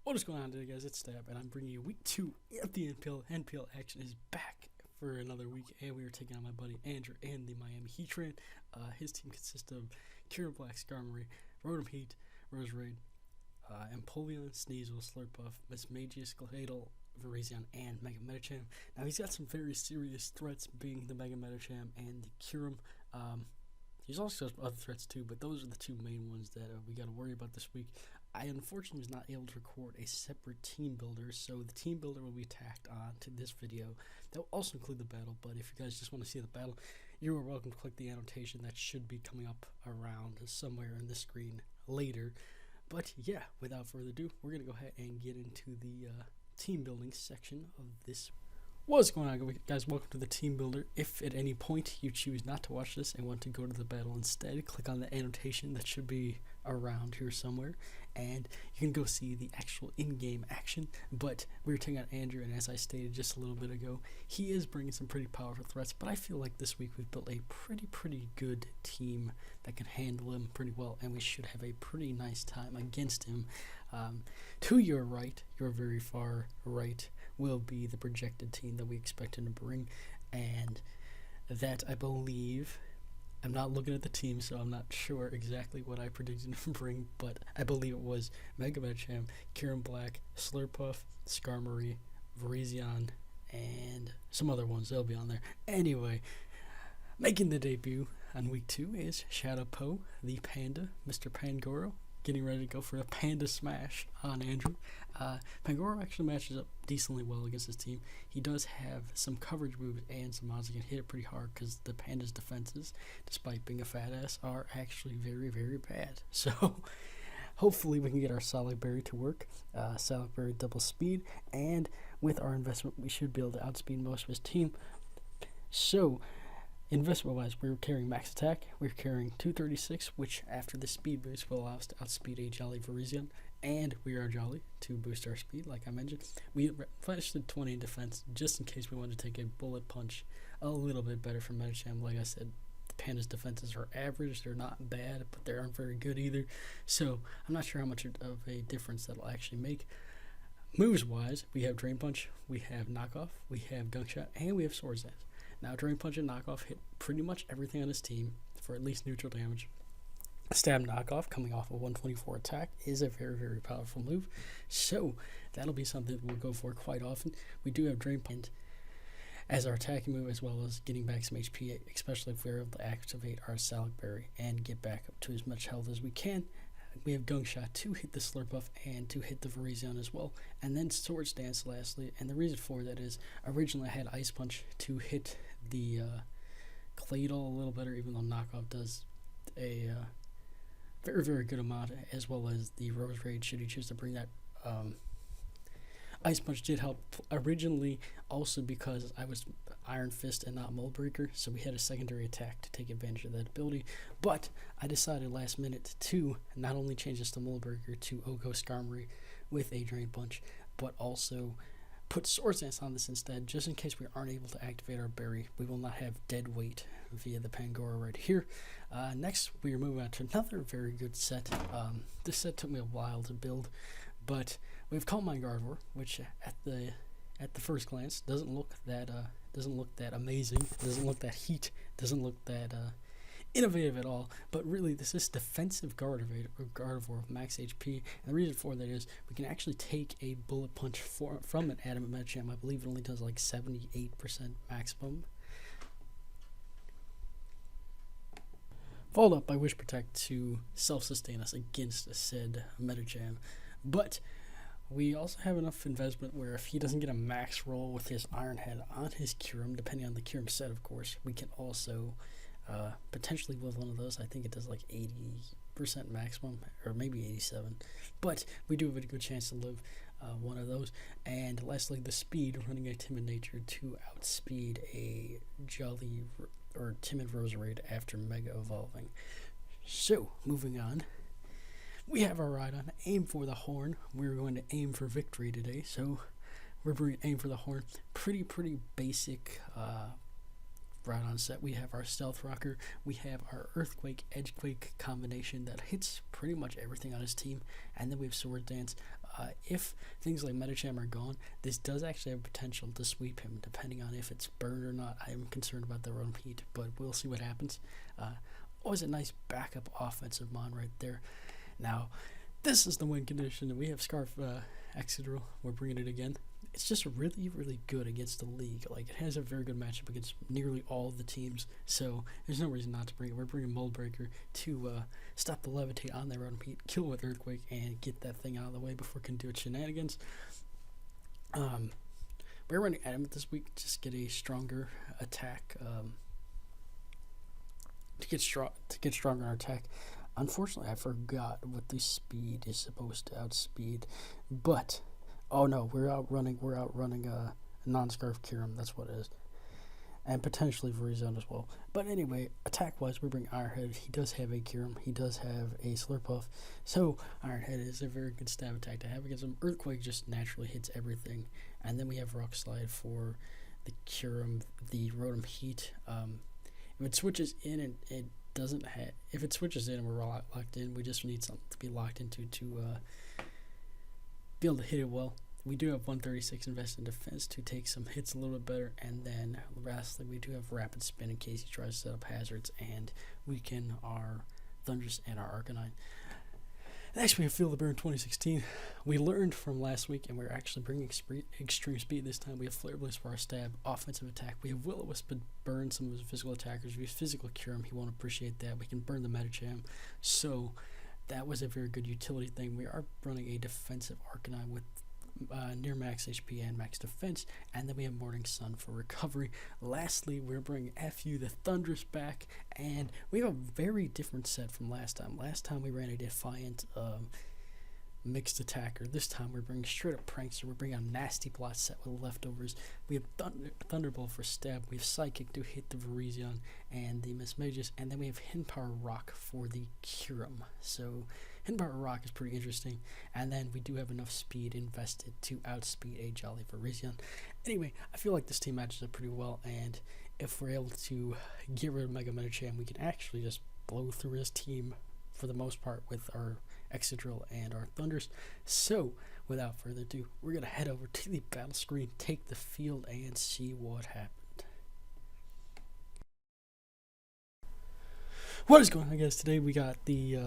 What is going on today, guys? It's Stab, and I'm bringing you week 2 of the NPL. NPL action is back for another week, and we are taking on my buddy Andrew and the Miami Heatran. His team consists of Kieran Black, Skarmory, Rotom Heat, Roserade, Empoleon, Sneasel, Slurpuff, Mismagius, Gladeal, Virizion, and Mega Metacham. Now, he's got some very serious threats, being the Mega Metacham and the Kyurem. He's also got other threats too, but those are the two main ones that we got to worry about this week. I unfortunately was not able to record a separate team builder, so the team builder will be tacked on to this video. That will also include the battle, but if you guys just want to see the battle, you are welcome to click the annotation that should be coming up around somewhere on the screen later. But yeah, without further ado, we're going to go ahead and get into the team building section of this. What's going on, guys? Welcome to the team builder. If at any point you choose not to watch this and want to go to the battle instead, click on the annotation that should be around here somewhere, and you can go see the actual in-game action. But we're taking out Andrew, and as I stated just a little bit ago, he is bringing some pretty powerful threats, but I feel like this week we've built a pretty good team that can handle him pretty well, and we should have a pretty nice time against him. To your right, your very far right, will be the projected team that we expect him to bring, and that, I believe, I'm not looking at the team, so I'm not sure exactly what I predicted him to bring, but I believe it was Mega Metacham, Kieran Black, Slurpuff, Skarmory, Virizion, and some other ones. They'll be on there. Anyway, making the debut on week 2 is Shadow Poe, the Panda, Mr. Pangoro, getting ready to go for a Panda Smash on Andrew. Pangoro actually matches up decently well against his team. He does have some coverage moves and some mods that can hit it pretty hard because the Panda's defenses, despite being a fat ass, are actually very bad. So hopefully we can get our Solid Berry to work. Solid Berry double speed, and with our investment we should be able to outspeed most of his team. So investment-wise, we're carrying max attack, we're carrying 236, which after the speed boost will allow us to outspeed a Jolly Virizion, and we are Jolly to boost our speed, like I mentioned. We invested 20 in defense, just in case we wanted to take a bullet punch a little bit better from Metacham. Like I said, the Panda's defenses are average, they're not bad, but they aren't very good either, so I'm not sure how much of a difference that'll actually make. Moves-wise, we have Drain Punch, we have Knockoff, we have Gunk Shot, and we have Swords Dance. Now, Drain Punch and Knockoff hit pretty much everything on his team for at least neutral damage. Stab Knockoff, coming off a 124 attack, is a very powerful move. So, that'll be something we'll go for quite often. We do have Drain Punch as our attacking move, as well as getting back some HP, especially if we're able to activate our Solid Berry and get back up to as much health as we can. We have Gunk Shot to hit the Slurpuff and to hit the Virizion as well. And then Swords Dance lastly. And the reason for that is, originally I had Ice Punch to hit the Gladeal a little better, even though Knockoff does a very good amount, as well as the Roserade should he choose to bring that. Ice Punch did help originally, also because I was Iron Fist and not Mold Breaker, so we had a secondary attack to take advantage of that ability. But I decided last minute to not only change this to Mold Breaker to Oko Skarmory with a Drain Punch, but also put Swords Dance on this instead, just in case we aren't able to activate our berry. We will not have dead weight via the Pangoro right here. Next, we are moving on to another very good set. This set took me a while to build, but we have Calm Mind Gardevoir, which at the first glance doesn't look that amazing, doesn't look that heat, doesn't look that innovative at all. But really, this is defensive Gardevoir with max HP, and the reason for that is we can actually take a bullet punch from an Adamant Metacham. I believe it only does like 78% maximum. Followed up by Wish Protect to self-sustain us against said Metacham. But we also have enough investment where if he doesn't get a max roll with his Iron Head on his Kyurem, depending on the Kyurem set, of course, we can also potentially with one of those. I think it does like 80% maximum, or maybe 87. But we do have a good chance to live one of those. And lastly, the speed, running a Timid Nature to outspeed a Jolly or Timid Roserade after Mega Evolving. So, moving on. We have our Rhydon, Aim for the Horn. We're going to aim for victory today, so we're bringing Aim for the Horn. Pretty basic Rhydon set. We have our Stealth Rocker. We have our Earthquake, Edgequake combination that hits pretty much everything on his team. And then we have Sword Dance. If things like Medicham are gone, this does actually have potential to sweep him, depending on if it's burned or not. I am concerned about the Rotom Heat, but we'll see what happens. Always a nice backup offensive mon right there. Now, this is the win condition. We have Scarf Excadrill. We're bringing it again. It's just really, really good against the league. Like, it has a very good matchup against nearly all of the teams, so there's no reason not to bring it. We're bringing Mold Breaker to stop the Levitate on that Rotom Heat, kill with Earthquake, and get that thing out of the way before it can do its shenanigans. We're running Adamant this week, just get a stronger attack, to get stronger in our attack. Unfortunately, I forgot what the speed is supposed to outspeed, but oh no, we're outrunning a non-Scarf Kyurem, that's what it is. And potentially Verizon as well. But anyway, attack-wise, we bring Ironhead. He does have a Kyurem. He does have a Slurpuff. So, Ironhead is a very good stab attack to have against him. Earthquake just naturally hits everything. And then we have Rock Slide for the Kyurem, the Rotom Heat. If it switches in and it doesn't have... If it switches in and we're locked in, we just need something to be locked into to be able to hit it well. We do have 136 invested in defense to take some hits a little bit better, and then lastly we do have rapid spin in case he tries to set up hazards and weaken our Thundurus and our Arcanine. Next we have Feel the Burn 2016. We learned from last week and we're actually bringing extreme speed this time. We have Flare Blast for our stab, offensive attack. We have Will-O-Wisp to burn some of his physical attackers. We have Physical Cure him, he won't appreciate that. We can burn the Medicham, so that was a very good utility thing. We are running a defensive Arcanine with near max HP and max defense, and then we have Morning Sun for recovery. Lastly, we're bringing FU the Thundurus back, and we have a very different set from last time. Last time we ran a Defiant mixed attacker. This time we're bringing straight up Prankster. We're bringing a Nasty Plot set with leftovers. We have Thunderbolt for stab. We have Psychic to hit the Virizion and the Mismagius, and then we have Hidden Power Rock for the Kyurem. So Hidden Power Rock is pretty interesting, and then we do have enough speed invested to outspeed a Jolly Virizion. Anyway, I feel like this team matches up pretty well, and if we're able to get rid of Mega Medicham, we can actually just blow through his team for the most part with our Excadrill and our Thundurus. So, without further ado, we're going to head over to the battle screen, take the field, and see what happened. What is going on, guys? Today we got the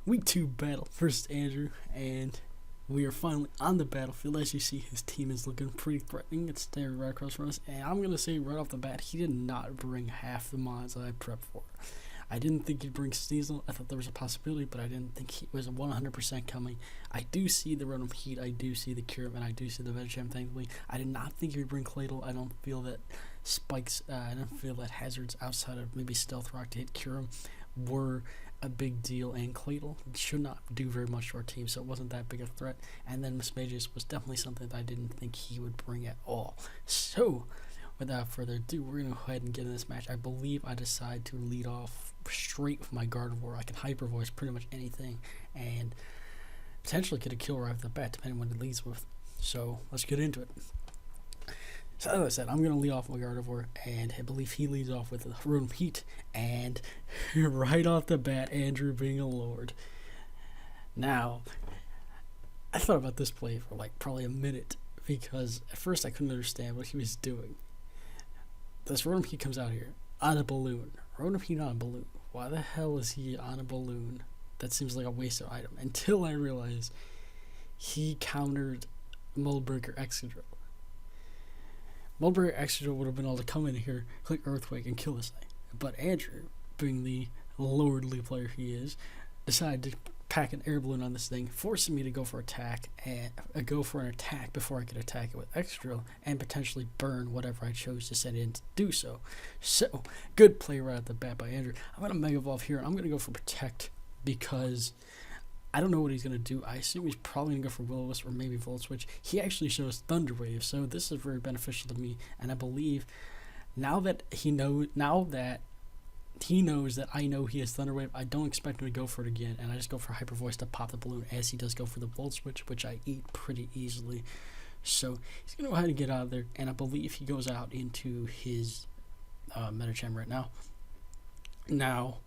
Week 2 battle versus Andrew, and we are finally on the battlefield. As you see, his team is looking pretty threatening. It's staring right across from us, and I'm going to say right off the bat, he did not bring half the mods I prepped for. I didn't think he'd bring Sneasel. I thought there was a possibility, but I didn't think he was 100% coming. I do see the Rotom Heat, I do see the Kyurem, and I do see the Medicham, thankfully. I did not think he would bring Claydol. I don't feel that spikes, I don't feel that hazards outside of maybe Stealth Rock to hit Kyurem were a big deal, and Claydol should not do very much to our team, so it wasn't that big a threat. And then Mismagius was definitely something that I didn't think he would bring at all. So, without further ado, we're going to go ahead and get in this match. I believe I decide to lead off straight with my Gardevoir. I can Hyper Voice pretty much anything and potentially get a kill right off the bat depending on what it leads with. So let's get into it. So as I said, I'm going to lead off my Gardevoir, and I believe he leads off with the Rotom Heat, and right off the bat, Andrew being a lord. Now, I thought about this play for like probably a minute, because at first I couldn't understand what he was doing. This Rotom Heat comes out here on a balloon. Rotom Heat on a balloon. Why the hell is he on a balloon? That seems like a wasted item. Until I realized he countered Mold Breaker Excadrill. Mold Breaker Excadrill would have been able to come in here, click Earthquake, and kill this thing. But Andrew, being the lordly player he is, decided to pack an air balloon on this thing, forcing me to go for an attack before I could attack it with Excadrill and potentially burn whatever I chose to send in to do so. So, good play right at the bat by Andrew. I'm going to Mega Evolve here. I'm going to go for Protect because I don't know what he's going to do. I assume he's probably going to go for Will-O-Wisp or maybe Volt Switch. He actually shows Thunder Wave, so this is very beneficial to me, and I believe now that he knows that I know he has Thunder Wave, I don't expect him to go for it again, and I just go for Hyper Voice to pop the balloon, as he does go for the Volt Switch, which I eat pretty easily. So he's going to go ahead and get out of there, and I believe he goes out into his Medicham right now. Now,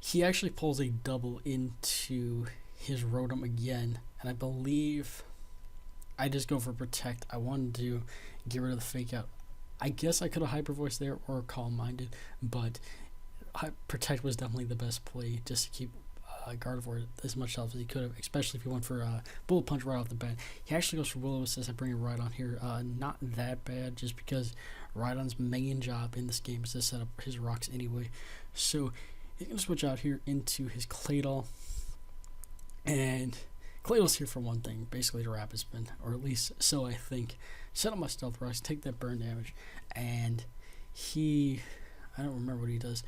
he actually pulls a double into his Rotom again, and I believe I just go for Protect. I wanted to get rid of the Fake Out. I guess I could have Hyper Voice there or Calm Minded, but Protect was definitely the best play just to keep Gardevoir as much health as he could have, especially if he went for Bullet Punch right off the bat. He actually goes for Will-O-Wisp. I bring a Rhydon here. Not that bad, just because Rhydon's main job in this game is to set up his rocks anyway. So he's going to switch out here into his Claydol. And Claydol's here for one thing, basically to Rapid Spin, or at least so I think. Set up my Stealth Rocks, take that burn damage, and I don't remember what he does.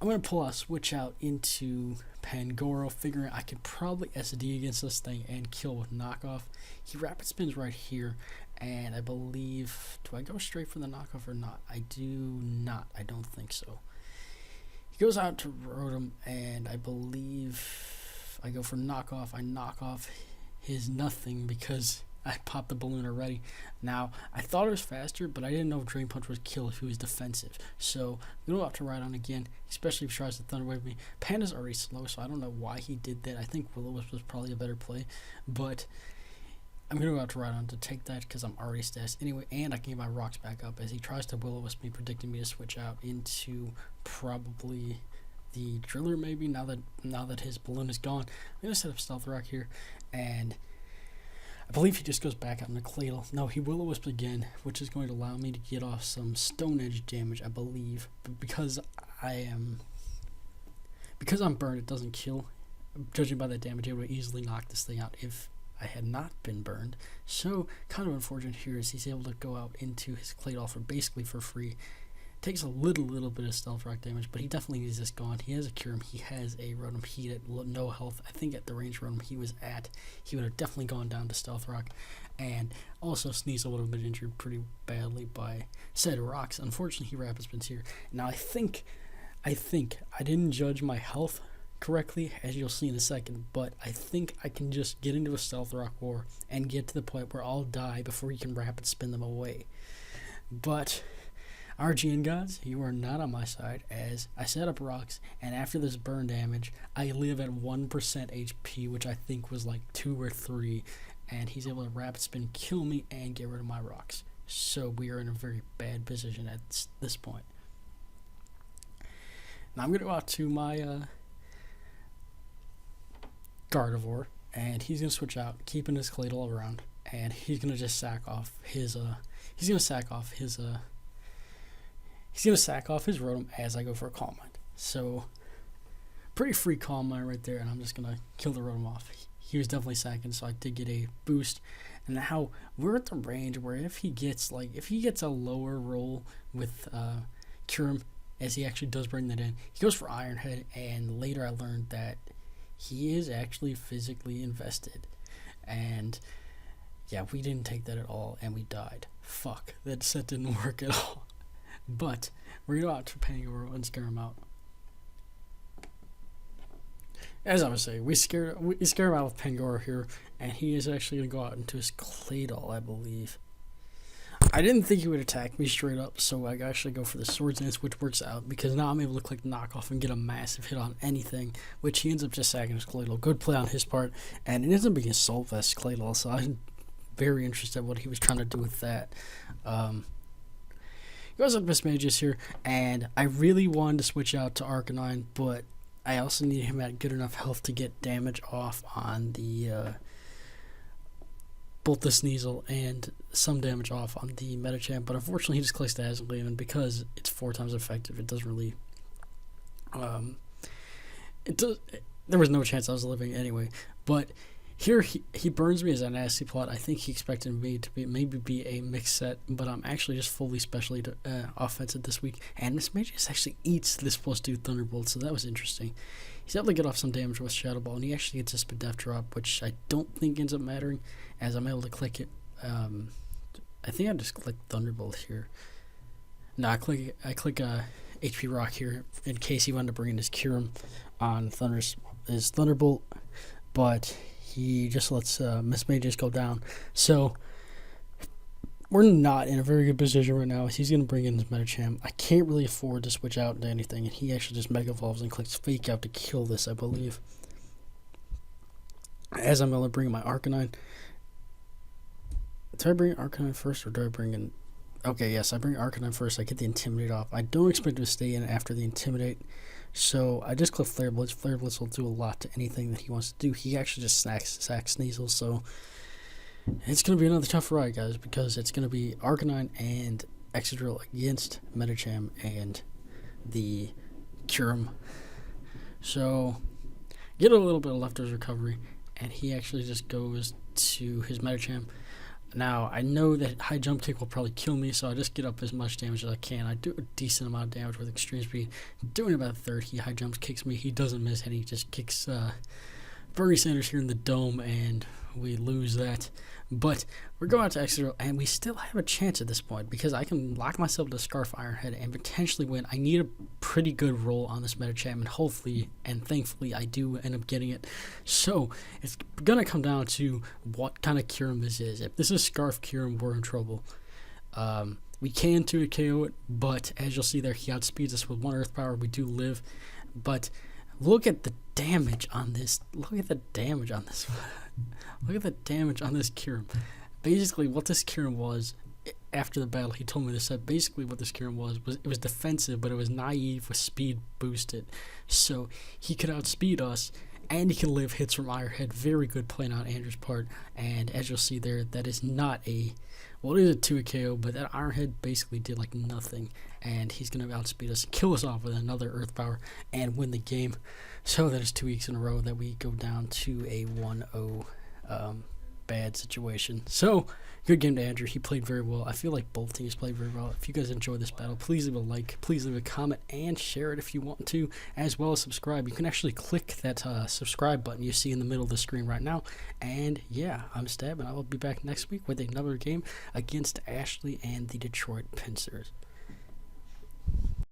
I'm going to pull out Switch Out into Pangoro, figuring I could probably SD against this thing and kill with Knockoff. He Rapid Spins right here, and I believe, do I go straight for the Knockoff or not? I do not. I don't think so. He goes out to Rotom, and I believe I go for Knockoff. I knock off his nothing because I popped the balloon already. Now, I thought it was faster, but I didn't know if Drain Punch would kill if he was defensive. So, I'm going to have to Rhydon again, especially if he tries to Thunder Wave me. Panda's already slow, so I don't know why he did that. I think Will-O-Wisp was probably a better play, but I'm going to go out to Rhydon to take that because I'm already stashed anyway, and I can get my rocks back up as he tries to Will-O-Wisp me, predicting me to switch out into probably the Driller maybe, now that his balloon is gone. I'm going to set up Stealth Rock here, and I believe he just goes back out in the Claydol. No, he Will-O-Wisp again, which is going to allow me to get off some Stone Edge damage, I believe. But because I'm burned, it doesn't kill. Judging by that damage, it would easily knock this thing out if I had not been burned. So, kind of unfortunate here is he's able to go out into his Claydol for basically for free. Takes a little bit of Stealth Rock damage, but he definitely needs this gone. He has a Kyurem, he has a Rotom Heat at no health. I think at the range Rotom he was at, he would have definitely gone down to Stealth Rock. And also Sneasel would have been injured pretty badly by said rocks. Unfortunately, he Rapid Spins here. Now, I think I didn't judge my health correctly, as you'll see in a second, but I think I can just get into a Stealth Rock war and get to the point where I'll die before he can Rapid Spin them away. But RGN gods, you are not on my side, as I set up rocks, and after this burn damage, I live at 1% HP, which I think was like 2 or 3, and he's able to Rapid Spin, kill me, and get rid of my rocks. So we are in a very bad position at this point. Now I'm going to go out to my Gardevoir, and he's going to switch out, keeping his Claydol around, and he's going to just sack off his Rotom as I go for a Calm Mind. So, pretty free Calm Mind right there, and I'm just going to kill the Rotom off. He was definitely sacking, so I did get a boost. And now, we're at the range where if he gets a lower roll with Kyurem, as he actually does bring that in, he goes for Iron Head, and later I learned that he is actually physically invested. And yeah, we didn't take that at all, and we died. Fuck, that set didn't work at all. But we're going to go out to Pangoro and scare him out. As I was saying, we scare him out with Pangoro here, and he is actually going to go out into his Claydol, I believe. I didn't think he would attack me straight up, so I actually go for the Swords Dance, which works out, because now I'm able to click Knockoff and get a massive hit on anything, which he ends up just sacking his Claydol. Good play on his part, and it ends up being a Soul Vest Claydol, so I'm very interested in what he was trying to do with that. He goes up Miss Mages here, and I really wanted to switch out to Arcanine, but I also needed him at good enough health to get damage off on the both the Sneasel and some damage off on the Medicham, but unfortunately he just clicks Dazzle, and because it's 4 times effective, it doesn't really there was no chance I was living anyway. But here he burns me as a nasty plot. I think he expected me to maybe be a mixed set, but I'm actually just fully specially offensive this week. And Miss Mages actually eats this +2 Thunderbolt, so that was interesting. He's able to get off some damage with Shadow Ball, and he actually gets a Spadef drop, which I don't think ends up mattering, as I'm able to click it. I think I just click Thunderbolt here. No, I click HP Rock here in case he wanted to bring in his Kyurem on his Thunderbolt, but he just lets Miss Mages go down. So we're not in a very good position right now. He's going to bring in his Medicham. I can't really afford to switch out into anything, and he actually just Mega Evolves and clicks Fake Out to kill this, I believe. as I'm going to bring my Arcanine. Do I bring Arcanine first, or do I bring in... Okay, yes, I bring Arcanine first. I get the Intimidate off. I don't expect him to stay in after the Intimidate, so I just click Flare Blitz. Flare Blitz will do a lot to anything that he wants to do. He actually just sacks Sneasel, so it's going to be another tough ride, guys, because it's going to be Arcanine and Excadrill against Medicham and the Kyurem. So, get a little bit of left recovery, and he actually just goes to his Medicham. Now, I know that high jump kick will probably kill me, so I just get up as much damage as I can. I do a decent amount of damage with extreme speed. Doing about a third, he high jumps, kicks me. He doesn't miss, and he just kicks Bernie Sanders here in the dome, and we lose that. But we're going out to Excadrill, and we still have a chance at this point, because I can lock myself to Scarf Ironhead and potentially win. I need a pretty good roll on this Medicham, and hopefully, and thankfully, I do end up getting it. So, it's going to come down to what kind of Kyurem this is. If this is Scarf Kyurem, we're in trouble. We can 2 KO it, but as you'll see there, he outspeeds us with 1 Earth Power. We do live, but look at the damage on this. Look at the damage on this. Look at the damage on this Kyurem. Basically, what this Kyurem was, after the battle, he told me this, that basically what this Kyurem was it was defensive, but it was naive with speed boosted. So, he could outspeed us, and he can live hits from Ironhead. Very good play on Andrew's part, and as you'll see there, that is not a... Well, it is a 2 KO, but that Ironhead basically did like nothing, and he's going to outspeed us, kill us off with another Earth Power, and win the game. So that is 2 weeks in a row that we go down to a 1-0 bad situation. So, good game to Andrew. He played very well. I feel like both teams played very well. If you guys enjoyed this battle, please leave a like, please leave a comment, and share it if you want to, as well as subscribe. You can actually click that subscribe button you see in the middle of the screen right now. And yeah, I'm Stab, and I will be back next week with another game against Ashley and the Detroit Pincers.